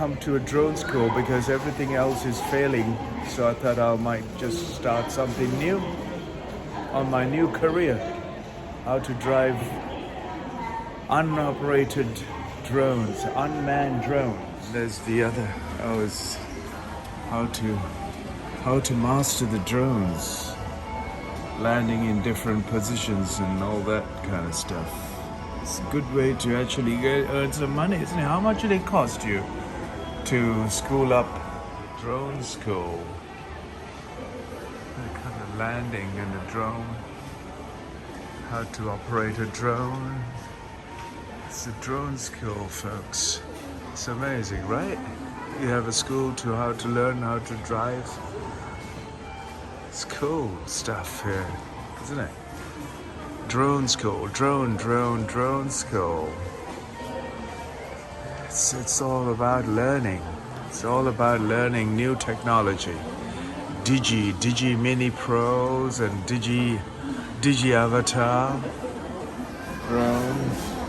come to a drone school because everything else is failing. So I thought I might just start something new on my new career. How to drive unoperated drones, unmanned drones. There's the other. How to master the drones, landing in different positions and all that kind of stuff. It's a good way to actually earn some money, isn't it? How much did it cost you to school up drone school? The kind of landing in a drone, how to operate a drone. It's a drone school, folks. It's amazing, right? You have a school to how to learn how to drive. It's cool stuff here, isn't it? Drone school, drone school. It's all about learning. It's all about learning new technology. Digi Mini Pros and Digi Avatar drones.